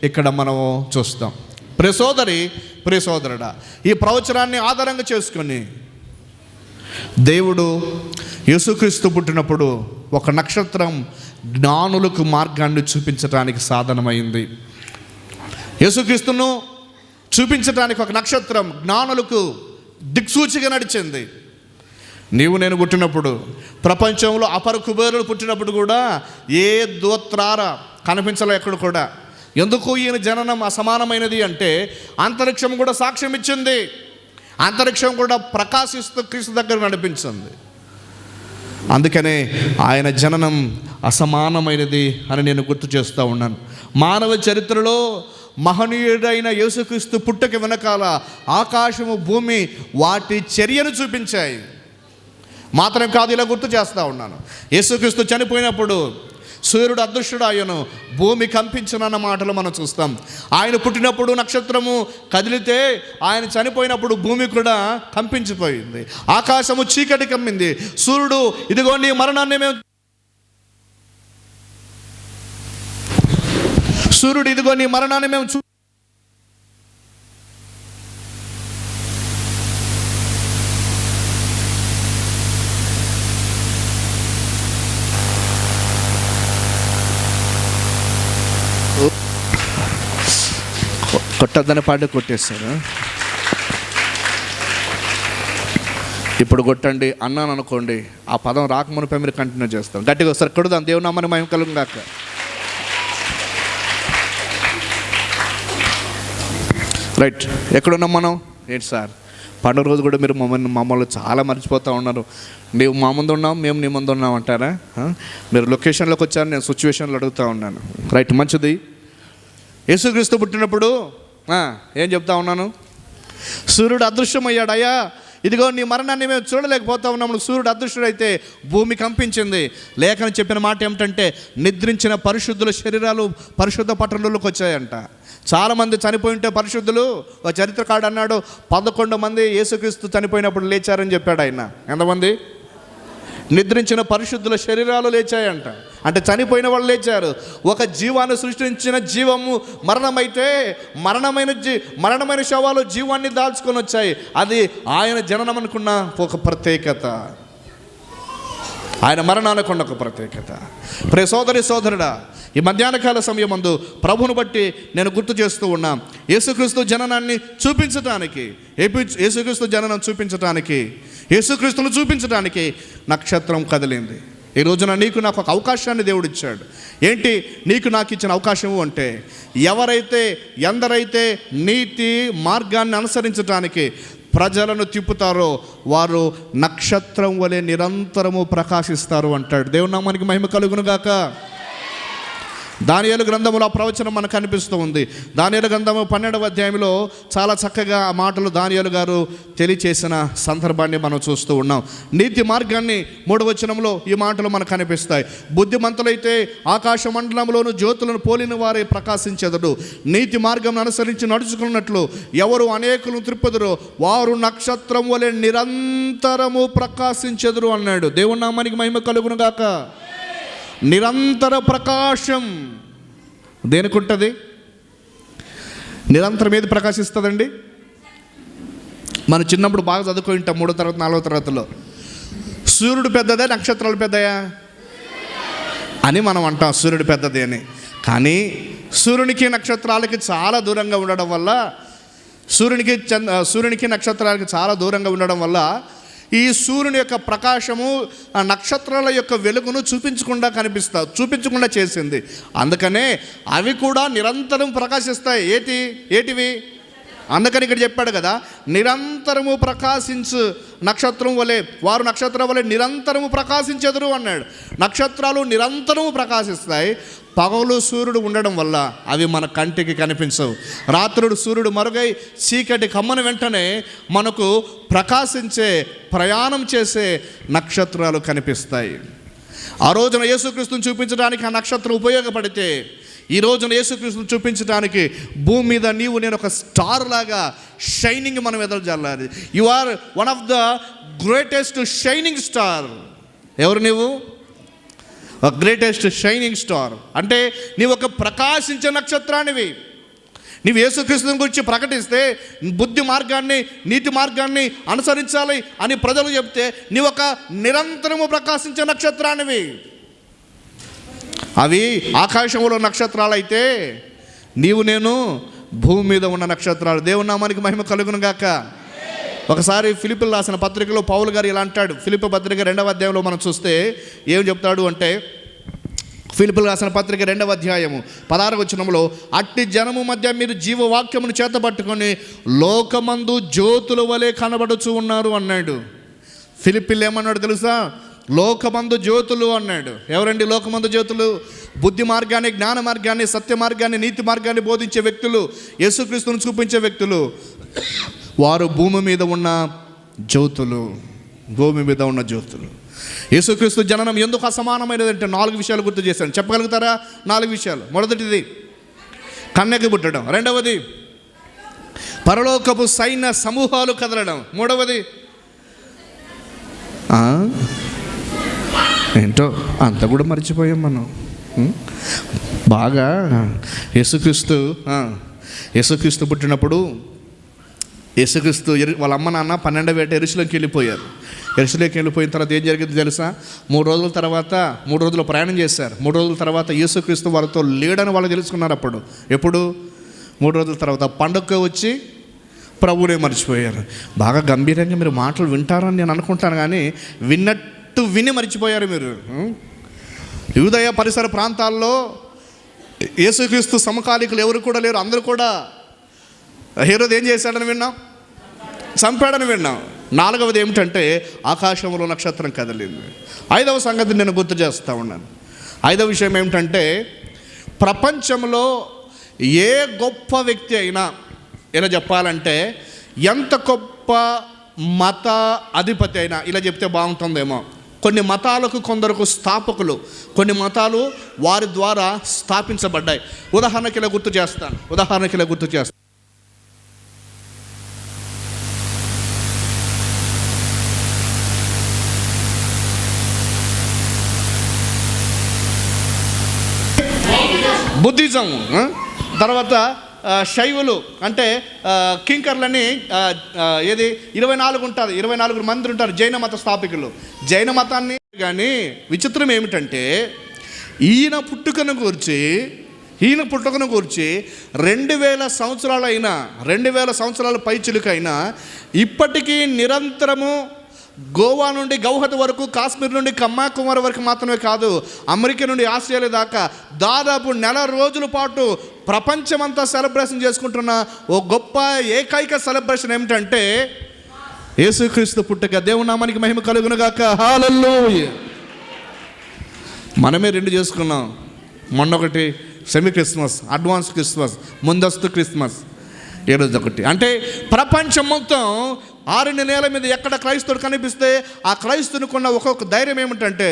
S1: ఇక్కడ మనము చూస్తాం. ప్రియ సోదరుడా, ఈ ప్రవచనాన్ని ఆధారంగా చేసుకొని దేవుడు యేసుక్రీస్తు పుట్టినప్పుడు ఒక నక్షత్రం జ్ఞానులకు మార్గాన్ని చూపించడానికి సాధనమైంది. యేసుక్రీస్తును చూపించడానికి ఒక నక్షత్రం జ్ఞానులకు దిక్సూచిగా నడిచింది. నీవు నేను పుట్టినప్పుడు, ప్రపంచంలో అపర కుబేరులు పుట్టినప్పుడు కూడా ఏ దూత్రార కనిపించలే ఎక్కడ కూడా. ఎందుకు ఈయన జననం అసమానమైనది అంటే అంతరిక్షం కూడా సాక్ష్యం ఇచ్చింది. అంతరిక్షం కూడా ప్రకాశిస్తూ క్రీస్తు దగ్గర నడిపించింది. అందుకనే ఆయన జననం అసమానమైనది అని నేను గుర్తు చేస్తూ ఉన్నాను. మానవ చరిత్రలో మహనీయుడైన యేసుక్రీస్తు పుట్టుక వెనకాల ఆకాశము భూమి వాటి చర్యను చూపించాయి. మాత్రం కాదు, ఇలా గుర్తు చేస్తూ ఉన్నాను. యేసుక్రీస్తు చనిపోయినప్పుడు సూర్యుడు అదృశ్యుడాయను, భూమి కంపించునన్న మాటలు మనం చూస్తాం. ఆయన పుట్టినప్పుడు నక్షత్రము కదిలితే, ఆయన చనిపోయినప్పుడు భూమి కూడా కంపించిపోయింది, ఆకాశము చీకటి కమ్మింది. సూర్యుడు ఇదిగో నీ మరణాన్ని మేము కొట్టద్దని పాడి కొట్టేశారు. ఇప్పుడు కొట్టండి అన్నాను అనుకోండి, ఆ పదం రాకమునిపై మీరు కంటిన్యూ చేస్తాం. గట్టిగా ఒకసారి కొడుదాం. దేవుని నామమున మహిమ కలుగును గాక. రైట్, ఎక్కడున్నాం మనం? ఏంటి సార్ పండుగ రోజు కూడా మీరు మమ్మల్ని చాలా మర్చిపోతూ ఉన్నారు. నీవు మా ముందు ఉన్నావు, మేము నీ ముందు ఉన్నాం అంటారా? మీరు లొకేషన్లోకి వచ్చారు, నేను సిచ్యువేషన్లో అడుగుతూ ఉన్నాను. రైట్, మంచిది. యేసుక్రీస్తు పుట్టినప్పుడు ఏం చెప్తా ఉన్నాను? సూర్యుడు అదృశ్యమయ్యాడయ్యా, ఇదిగో నీ మరణాన్ని మేము చూడలేకపోతా ఉన్నాము. సూర్యుడు అదృశ్యుడైతే భూమి కంపించింది. లేఖనం చెప్పిన మాట ఏమిటంటే, నిద్రించిన పరిశుద్ధుల శరీరాలు పరిశుద్ధ పట్టణంలోకి వచ్చాయంట. చాలామంది చనిపోయి ఉంటే పరిశుద్ధులు, ఒక చరిత్రకారుడు అన్నాడు 11 మంది యేసుక్రీస్తు చనిపోయినప్పుడు లేచారని చెప్పాడు ఆయన. ఎంతమంది? నిద్రించిన పరిశుద్ధుల శరీరాలు లేచాయంట. అంటే చనిపోయిన వాళ్ళు లేచారు. ఒక జీవాన్ని సృష్టించిన జీవము మరణమైతే మరణమైన శవాలు జీవాన్ని దాల్చుకొని వచ్చాయి. అది ఆయన జననం అనుకున్న ఒక ప్రత్యేకత, ఆయన మరణానికి ఉన్న ఒక ప్రత్యేకత. ప్రియ సోదరి సోదరుడా, ఈ మధ్యాహ్నకాల సమయమందు ప్రభువును బట్టి నేను గుర్తు చేస్తూ ఉన్నా, యేసుక్రీస్తు జననాన్ని చూపించటానికి, యేసుక్రీస్తు జననం చూపించటానికి, యేసుక్రీస్తును చూపించటానికి నక్షత్రం కదిలింది. ఈ రోజున నీకు నాకు ఒక అవకాశాన్ని దేవుడు ఇచ్చాడు. ఏంటి నీకు నాకు ఇచ్చిన అవకాశము అంటే, ఎందరైతే నీతి మార్గాన్ని అనుసరించటానికి ప్రజలను తిప్పుతారో వారు నక్షత్రం వలె నిరంతరము ప్రకాశిస్తారు అంటాడు. దేవుని నామానికి మహిమ కలుగును గాక. దానియేలు గ్రంథములో ఆ ప్రవచనం మనకు కనిపిస్తూ ఉంది. దానియేలు గ్రంథము 12వ అధ్యాయంలో చాలా చక్కగా ఆ మాటలు దానియేలు గారు తెలియచేసిన సందర్భాన్ని మనం చూస్తూ ఉన్నాం. నీతి మార్గాన్ని 3వ వచనంలో ఈ మాటలు మనకు కనిపిస్తాయి. బుద్ధిమంతులైతే ఆకాశ మండలంలోను జ్యోతులను పోలిన వారే ప్రకాశించెదరు. నీతి మార్గం అనుసరించి నడుచుకున్నట్లు ఎవరు అనేకులను త్రిప్పుదురో వారు నక్షత్రం వలె నిరంతరము ప్రకాశించెదరు అన్నాడు. దేవుని నామానికి మహిమ కలుగును గాక. నిరంతర ప్రకాశం దేనికి ఉంటుంది? నిరంతరం ఏది ప్రకాశిస్తుందండి? మనం చిన్నప్పుడు బాగా చదువుకొని ఉంటాం 3వ తరగతి 4వ తరగతిలో, సూర్యుడు పెద్దదా నక్షత్రాలు పెద్దయా అని మనం అంటాం. సూర్యుడు పెద్దది అని. కానీ సూర్యునికి నక్షత్రాలకి చాలా దూరంగా ఉండడం వల్ల, సూర్యునికి నక్షత్రాలకి చాలా దూరంగా ఉండడం వల్ల ఈ సూర్యుని యొక్క ప్రకాశము ఆ నక్షత్రాల యొక్క వెలుగును చూపించకుండా చేసింది. అందుకనే అవి కూడా నిరంతరం ప్రకాశిస్తాయి. ఏటివి? అందుకని ఇక్కడ చెప్పాడు కదా, నిరంతరము ప్రకాశించు నక్షత్రం వలె వారు నక్షత్రం వలె నిరంతరము ప్రకాశించెదరు అన్నాడు. నక్షత్రాలు నిరంతరము ప్రకాశిస్తాయి. పగలు సూర్యుడు ఉండడం వల్ల అవి మన కంటికి కనిపించవు. రాత్రుడు సూర్యుడు మరుగై చీకటి కమ్మని వెంటనే మనకు ప్రకాశించే, ప్రయాణం చేసే నక్షత్రాలు కనిపిస్తాయి. ఆ రోజున యేసుక్రీస్తుని చూపించడానికి ఆ నక్షత్రం ఉపయోగపడితే, ఈ రోజున యేసుక్రీస్తుని చూపించడానికి భూమి మీద నీవు నేను ఒక స్టార్ లాగా షైనింగ్ మనం ఎదరజల్లాలి. You are one of the greatest shining star. ఎవరు నీవు? గ్రేటెస్ట్ షైనింగ్ స్టార్ అంటే నీవు ఒక ప్రకాశించే నక్షత్రానివి. నీవు యేసుక్రీస్తుని గురించి ప్రకటిస్తే, బుద్ధి మార్గాన్ని నీతి మార్గాన్ని అనుసరించాలి అని ప్రజలు చెప్తే, నీవు ఒక నిరంతరము ప్రకాశించే నక్షత్రానివి. అవి ఆకాశంలో నక్షత్రాలు అయితే, నీవు నేను భూమి మీద ఉన్న నక్షత్రాలు. దేవుని నామానికి మహిమ కలుగును గాక. ఒకసారి ఫిలిప్పీలు రాసిన పత్రికలో పౌలు గారు ఇలా అంటాడు. ఫిలిప్పీ పత్రిక 2వ అధ్యాయంలో మనం చూస్తే ఏం చెప్తాడు అంటే, ఫిలిప్పీలు రాసిన పత్రిక 2వ అధ్యాయము 16వ వచనంలో, అట్టి జనము మధ్య మీరు జీవవాక్యమును చేతపట్టుకొని లోకమందు జ్యోతుల వలె కనబడుచు ఉన్నారు అన్నాడు. ఫిలిప్పీలు ఏమన్నాడు తెలుసా? లోకమందు జ్యోతులు అన్నాడు. ఎవరండి లోకమందు జ్యోతులు? బుద్ధి మార్గాన్ని, జ్ఞాన మార్గాన్ని, సత్య మార్గాన్ని, నీతి మార్గాన్ని బోధించే వ్యక్తులు, యేసుక్రీస్తును చూపించే వ్యక్తులు. వారు భూమి మీద ఉన్న జ్యోతులు. భూమి మీద ఉన్న జ్యోతులు. యేసుక్రీస్తు జననం ఎందుకు అసమానమైనది అంటే 4 విషయాలు గుర్తు చేశాను. చెప్పగలుగుతారా? 4 విషయాలు. మొదటిది కన్యక పుట్టడం. రెండవది పరలోకపు సైన్య సమూహాలు కదలడం. మూడవది ఏంటో అంత కూడా మర్చిపోయాం మనం. బాగా యేసుక్రీస్తు పుట్టినప్పుడు యేసుక్రీస్తు వాళ్ళ అమ్మ నాన్న 12వ ఏట యెరూషలేముకి వెళ్ళిపోయారు. యెరూషలేముకి వెళ్ళిపోయిన తర్వాత ఏం జరిగింది తెలుసా? 3 రోజులు ప్రయాణం చేశారు. 3 రోజుల తర్వాత యేసుక్రీస్తు వారితో లేడని వాళ్ళు తెలుసుకున్నారు. ఎప్పుడు 3 రోజుల తర్వాత పండుగ వచ్చి ప్రభువునే మర్చిపోయారు. బాగా గంభీరంగా మీరు మాటలు వింటారని నేను అనుకుంటాను, కానీ విని మర్చిపోయారు మీరు. యూదయ పరిసర ప్రాంతాల్లో యేసుక్రీస్తు సమకాలికులు ఎవరు కూడా లేరు. అందరూ కూడా హేరోదు ఏం చేశాడని విన్నాం? చంపాడని విన్నాం. 4వది ఏమిటంటే ఆకాశంలో నక్షత్రం కదిలింది. 5వ సంగతి నేను గుర్తు చేస్తూ ఉన్నాను. 5వ విషయం ఏమిటంటే, ప్రపంచంలో ఏ గొప్ప వ్యక్తి అయినా, ఇలా చెప్పాలంటే ఎంత గొప్ప మత అధిపతి అయినా, ఇలా చెప్తే బాగుంటుందేమో, కొన్ని మతాలకు కొందరకు స్థాపకులు, కొన్ని మతాలు వారి ద్వారా స్థాపించబడ్డాయి. ఉదాహరణకి ఇలా గుర్తు చేస్తాను. బుద్ధిజం, తర్వాత శైవులు అంటే కింకర్లని ఏది 24 ఉంటుంది, 24 మంది ఉంటారు జైన మత స్థాపికులు. జైన మతాన్ని కానీ విచిత్రం ఏమిటంటే ఈయన పుట్టుకను గూర్చి 2000 సంవత్సరాలైనా 2000 సంవత్సరాల పైచిలుకైనా ఇప్పటికీ నిరంతరము గోవా నుండి గౌహతి వరకు, కాశ్మీర్ నుండి కన్యాకుమారి వరకు మాత్రమే కాదు, అమెరికా నుండి ఆస్ట్రేలియా దాకా దాదాపు 1 నెల రోజుల పాటు ప్రపంచమంతా సెలబ్రేషన్ చేసుకుంటున్న ఓ గొప్ప ఏకైక సెలబ్రేషన్ ఏమిటంటే యేసుక్రీస్తు పుట్టుక. దేవుని నామానికి మహిమ కలుగునుగాక. హల్లెలూయా. మనమే 2 చేసుకున్నాం. మొన్నొకటి సెమీ క్రిస్మస్, అడ్వాన్స్ క్రిస్మస్, ముందస్తు క్రిస్మస్, ఈ రోజు ఒకటి. అంటే ప్రపంచం మొత్తం 6 నెలల మీద ఎక్కడ క్రైస్తవుడు కనిపిస్తే ఆ క్రైస్తవునికున్న ఒక్కొక్క ధైర్యం ఏమిటంటే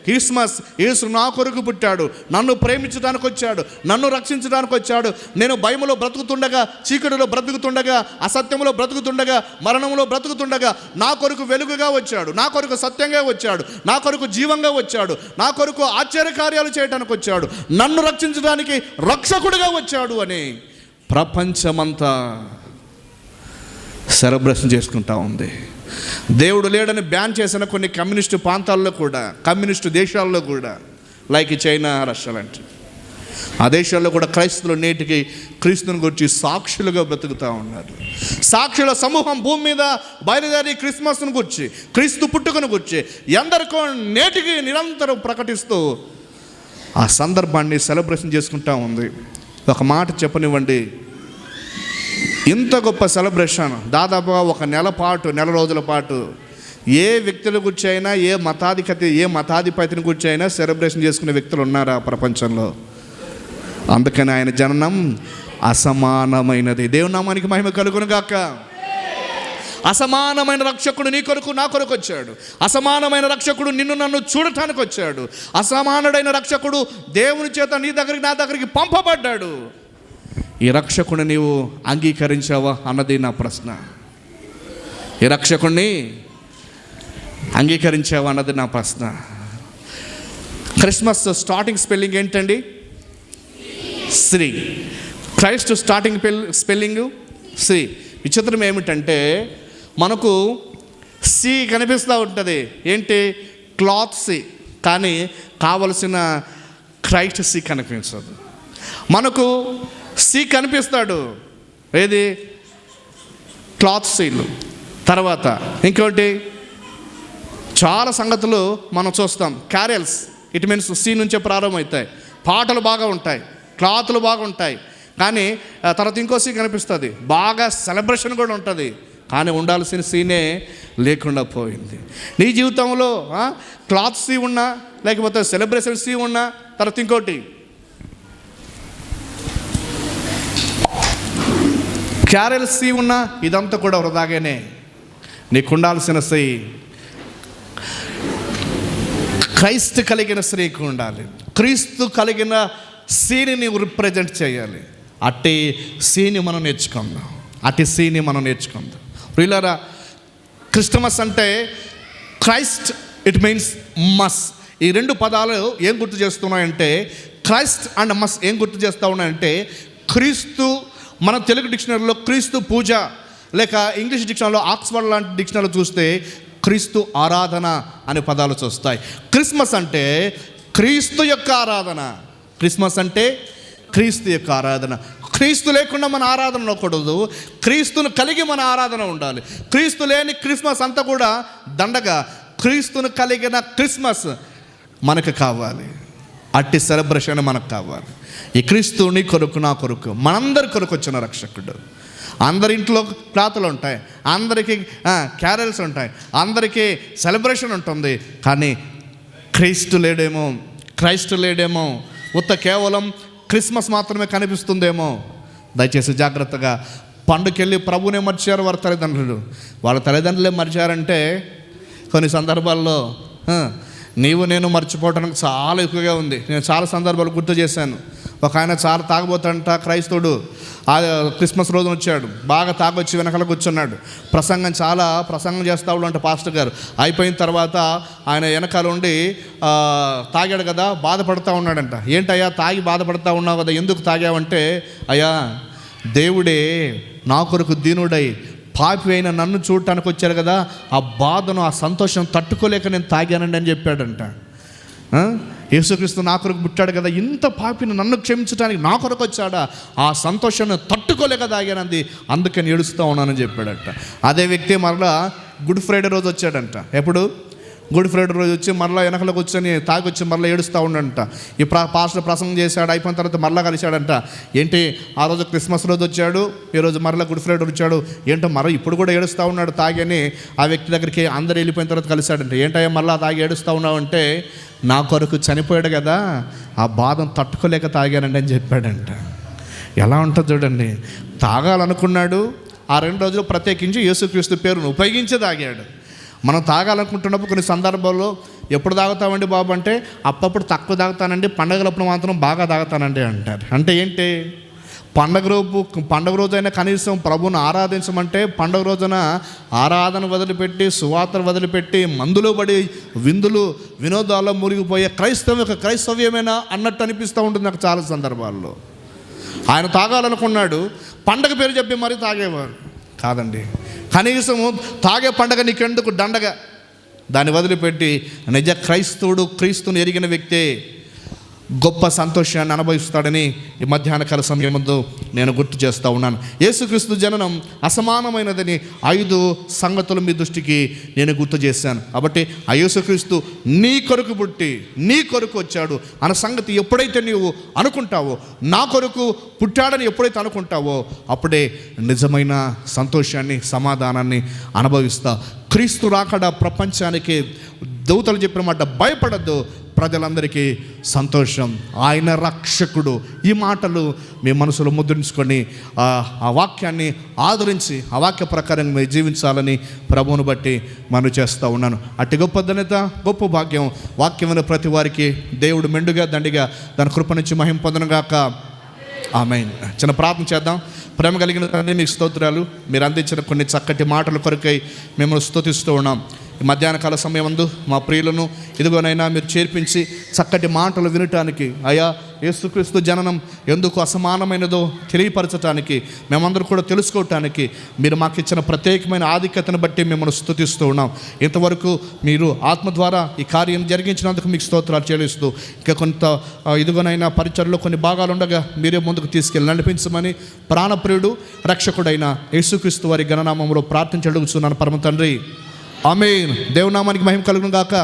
S1: క్రిస్మస్, యేసు నా కొరకు పుట్టాడు, నన్ను ప్రేమించడానికి వచ్చాడు, నన్ను రక్షించడానికి వచ్చాడు. నేను భయములో బ్రతుకుతుండగా, చీకటిలో బ్రతుకుతుండగా, అసత్యంలో బ్రతుకుతుండగా, మరణంలో బ్రతుకుతుండగా నా కొరకు వెలుగుగా వచ్చాడు, నా కొరకు సత్యంగా వచ్చాడు, నా కొరకు జీవంగా వచ్చాడు, నా కొరకు ఆశ్చర్యకార్యాలు చేయడానికి వచ్చాడు, నన్ను రక్షించడానికి రక్షకుడిగా వచ్చాడు అని ప్రపంచమంతా సెలబ్రేషన్ చేసుకుంటా ఉంది. దేవుడు లేడని బ్యాన్ చేసిన కొన్ని కమ్యూనిస్టు ప్రాంతాల్లో కూడా, కమ్యూనిస్టు దేశాల్లో కూడా, లైక్ చైనా, రష్యా లాంటి ఆ దేశాల్లో కూడా క్రైస్తవులు నేటికి క్రీస్తుని గురించి సాక్షులుగా బ్రతుకుతూ ఉన్నారు. సాక్షుల సమూహం భూమి మీద బయలుదేరి క్రిస్మస్ను గురించి, క్రీస్తు పుట్టుకను గురించి ఎందరికో నేటికి నిరంతరం ప్రకటిస్తూ ఆ సందర్భాన్ని సెలబ్రేషన్ చేసుకుంటూ ఉంది. ఒక మాట చెప్పనివ్వండి, ఇంత గొప్ప సెలబ్రేషన్ దాదాపుగా 1 నెల రోజుల పాటు ఏ వ్యక్తుల గురించి అయినా, ఏ మతాధిపతిని గురించి అయినా సెలబ్రేషన్ చేసుకునే వ్యక్తులు ఉన్నారా ప్రపంచంలో? అందుకని ఆయన జననం అసమానమైనది. దేవుని నామానికి మహిమ కలుగునుగాక. అసమానమైన రక్షకుడు నీ కొరకు నా కొరకు వచ్చాడు. అసమానమైన రక్షకుడు నిన్ను నన్ను చూడటానికి వచ్చాడు. అసమానుడైన రక్షకుడు దేవుని చేత నీ దగ్గరికి, నా దగ్గరికి పంపబడ్డాడు. ఈ రక్షకుడిని నీవు అంగీకరించావా అన్నది నా ప్రశ్న. ఈ రక్షకుడిని అంగీకరించావా అన్నది నా ప్రశ్న. క్రిస్మస్ స్టార్టింగ్ స్పెల్లింగ్ ఏంటండి? శ్రీ. క్రైస్ట్ స్టార్టింగ్ స్పెల్లింగ్ శ్రీ. విచిత్రం ఏమిటంటే మనకు సి కనిపిస్తూ ఉంటుంది. ఏంటి? Cloth C. కానీ కావలసిన క్రైస్ట్ సి కనిపించదు. మనకు సి కనిపిస్తాడు, ఏది? క్లాత్ సీలు. తర్వాత ఇంకోటి చాలా సంగతులు మనం చూస్తాం. క్యారెల్స్, ఇట్ మీన్స్ సి నుంచే ప్రారంభమవుతాయి. పాటలు బాగా ఉంటాయి, క్లాతులు బాగుంటాయి, కానీ తర్వాత ఇంకో సి కనిపిస్తుంది. బాగా సెలబ్రేషన్ కూడా ఉంటుంది, కానీ ఉండాల్సిన సీనే లేకుండా పోయింది. నీ జీవితంలో క్లాత్ సి ఉన్నా, లేకపోతే సెలబ్రేషన్ సి ఉన్నా, తర్వాత ఇంకోటి క్యారెల్ సి ఉన్నా, ఇదంతా కూడా వృధాగానే. నీకు ఉండాల్సిన శ్రీ క్రైస్తు కలిగిన శ్రీకి ఉండాలి. క్రీస్తు కలిగిన సీని నీవు రిప్రజెంట్ చేయాలి. అట్టి సీని మనం నేర్చుకుందాం. ప్రియులారా, క్రిస్టమస్ అంటే క్రైస్ట్, ఇట్ మీన్స్ మస్. ఈ 2 పదాలు ఏం గుర్తు చేస్తున్నాయంటే, క్రైస్ట్ అండ్ మస్ ఏం గుర్తు చేస్తూ ఉన్నాయంటే, క్రీస్తు. మన తెలుగు డిక్షనరీలో క్రీస్తు పూజ, లేక ఇంగ్లీష్ డిక్షనరీలో ఆక్స్ఫర్డ్ లాంటి డిక్షనరీలో చూస్తే క్రీస్తు ఆరాధన అనే పదాలు చూస్తాయి. క్రిస్మస్ అంటే క్రీస్తు యొక్క ఆరాధన. క్రిస్మస్ అంటే క్రీస్తు యొక్క ఆరాధన. క్రీస్తు లేకుండా మన ఆరాధన ఉండకూడదు, క్రీస్తును కలిగి మన ఆరాధన ఉండాలి. క్రీస్తు లేని క్రిస్మస్ అంతా కూడా దండగా. క్రీస్తును కలిగిన క్రిస్మస్ మనకు కావాలి. అట్టి సెలబ్రేషన్ మనకు కావాలి. ఈ క్రీస్తు నీ కొరకు, నా కొరకు, మనందరి కొరకు వచ్చిన రక్షకుడు. అందరి ఇంట్లో ప్రార్థనలు ఉంటాయి, అందరికీ క్యారల్స్ ఉంటాయి, అందరికీ సెలబ్రేషన్ ఉంటుంది, కానీ క్రీస్తు లేడేమో, కేవలం క్రిస్మస్ మాత్రమే కనిపిస్తుందేమో. దయచేసి జాగ్రత్తగా. పండుకెళ్ళి ప్రభునే మర్చారు వారి తల్లిదండ్రులు. వాళ్ళ తల్లిదండ్రులే మర్చారంటే కొన్ని సందర్భాల్లో నీవు నేను మర్చిపోవడానికి చాలా ఎక్కువగా ఉంది. నేను చాలా సందర్భాలు గుర్తు చేశాను. ఒక ఆయన చాలా తాగబోతాడంట, క్రైస్తవుడు. ఆ క్రిస్మస్ రోజున వచ్చాడు, బాగా తాగొచ్చి వెనకాల కూర్చున్నాడు. ప్రసంగం చేస్తా అంట పాస్టర్ గారు. అయిపోయిన తర్వాత ఆయన వెనకాల ఉండి తాగాడు కదా, బాధపడుతూ ఉన్నాడంట. ఏంటయ్యా తాగి బాధపడుతూ ఉన్నావు కదా, ఎందుకు తాగావంటే, అయ్యా దేవుడే నా కొరకు దీనుడై పాపి అయిన నన్ను చూడటానికి వచ్చారు కదా, ఆ బాధను ఆ సంతోషం తట్టుకోలేక నేను తాగానండి అని చెప్పాడంట. యేసుక్రీస్తు నా కొరకు పుట్టాడు కదా, ఇంత పాపిని నన్ను క్షమించడానికి నా కొరకు వచ్చాడా, ఆ సంతోషాన్ని తట్టుకోలేక తాగానంది, అందుకని ఏడుస్తూ ఉన్నానని చెప్పాడట. అదే వ్యక్తి మరలా గుడ్ ఫ్రైడే రోజు వచ్చాడంట. ఎప్పుడు? గుడ్ ఫ్రైడే రోజు వచ్చి మరలా వెనకలకు వచ్చి తాగొచ్చి మరలా ఏడుస్తూ ఉండంట. ఈ పాస్టర్ ప్రసంగం చేశాడు, అయిపోయిన తర్వాత మరలా కలిశాడంట. ఏంటి ఆ రోజు క్రిస్మస్ రోజు వచ్చాడు, ఈరోజు మరలా గుడ్ ఫ్రైడే వచ్చాడు, ఏంటో ఇప్పుడు కూడా ఏడుస్తూ ఉన్నాడు తాగని ఆ వ్యక్తి దగ్గరికి అందరు వెళ్ళిపోయిన తర్వాత కలిశాడంట. ఏంటయ్యా మరలా తాగి ఏడుస్తూ ఉన్నావు అంటే, నా కొరకు చనిపోయాడు కదా, ఆ బాధను తట్టుకోలేక తాగానండి అని చెప్పాడంట. ఎలా ఉంటుంది చూడండి, తాగాలనుకున్నాడు, ఆ 2 రోజులు ప్రత్యేకించి యేసుక్రీస్తు పేరును ఉపయోగించి తాగాడు. మనం తాగాలనుకుంటున్నప్పుడు కొన్ని సందర్భాల్లో ఎప్పుడు తాగుతామండి బాబు అంటే, అప్పుడప్పుడు తక్కువ తాగుతానండి, పండగలప్పుడు మాత్రం బాగా తాగుతానండి అంటారు. అంటే ఏంటి, పండగ రోజైనా కనీసం ప్రభువును ఆరాధించమంటే, పండగ రోజున ఆరాధన వదిలిపెట్టి, సువార్తను వదిలిపెట్టి, మందులో పడి విందులు వినోదాల్లో మునిగిపోయే క్రైస్తవ్యమేనా అన్నట్టు అనిపిస్తూ ఉంటుంది నాకు చాలా సందర్భాల్లో. ఆయన తాగాలనుకున్నాడు, పండగ పేరు చెప్పి మరీ తాగేవారు కాదండి. కనీసము తాగే పండగ నీకెందుకు దండగా, దాన్ని వదిలిపెట్టి నిజ క్రైస్తవుడు క్రీస్తుని ఎరిగిన వ్యక్తే గొప్ప సంతోషాన్ని అనుభవిస్తాడని ఈ మధ్యాహ్నకాల సమయం ముందు నేను గుర్తు చేస్తూ ఉన్నాను. యేసుక్రీస్తు జననం అసమానమైనదని 5 సంగతులు మీ దృష్టికి నేను గుర్తు చేశాను. కాబట్టి ఆ యేసుక్రీస్తు నీ కొరకు పుట్టి నీ కొరకు వచ్చాడు అన్న సంగతి ఎప్పుడైతే నీవు అనుకుంటావో, నా కొరకు పుట్టాడని ఎప్పుడైతే అనుకుంటావో, అప్పుడే నిజమైన సంతోషాన్ని సమాధానాన్ని అనుభవిస్తా. క్రీస్తు రాకడ ప్రపంచానికి దూతలు చెప్పిన మాట, భయపడద్దు, ప్రజలందరికీ సంతోషం, ఆయన రక్షకుడు. ఈ మాటలు మీ మనసులో ముద్రించుకొని ఆ వాక్యాన్ని ఆదరించి ఆ వాక్య ప్రకారం మీరు జీవించాలని ప్రభువును బట్టి మనం చేస్తూ ఉన్నాను. అట్టి గొప్ప ధన్యత, గొప్ప భాగ్యం వాక్యమైన ప్రతి వారికి దేవుడు మెండుగా దండిగా దాని కృప నుంచి మహిమ పొందనుగాక. ఆమేన్. చిన్న ప్రార్థన చేద్దాం. ప్రేమ కలిగిన తండ్రి, మీకు స్తోత్రాలు. మీరు అందించిన కొన్ని చక్కటి మాటల కొరకై మిమ్మల్ని స్తుతిస్తూ ఉన్నాం. ఈ మధ్యాహ్నకాల సమయం ముందు మా ప్రియులను ఇదిగోనైనా మీరు చేర్పించి చక్కటి మాటలు వినటానికి, అయా యేసుక్రీస్తు జననం ఎందుకు అసమానమైనదో తెలియపరచటానికి, మేమందరూ కూడా తెలుసుకోవటానికి మీరు మాకు ఇచ్చిన ప్రత్యేకమైన ఆధిక్యతను బట్టి మిమ్మల్ని స్తుతిస్తూ ఉన్నాం. ఇంతవరకు మీరు ఆత్మ ద్వారా ఈ కార్యం జరిగించినందుకు మీకు స్తోత్రాలు చెల్లిస్తూ, ఇంకా కొంత ఇదిగోనైనా పరిచయలో కొన్ని భాగాలు ఉండగా మీరే ముందుకు తీసుకెళ్ళి నడిపించమని ప్రాణప్రియుడు రక్షకుడైన యేసుక్రీస్తు వారి ఘననామంలో ప్రార్థించి అడుగుతున్నాను పరమ తండ్రి. ఆమేన్. దేవునామానికి మహిమ కలుగును గాక.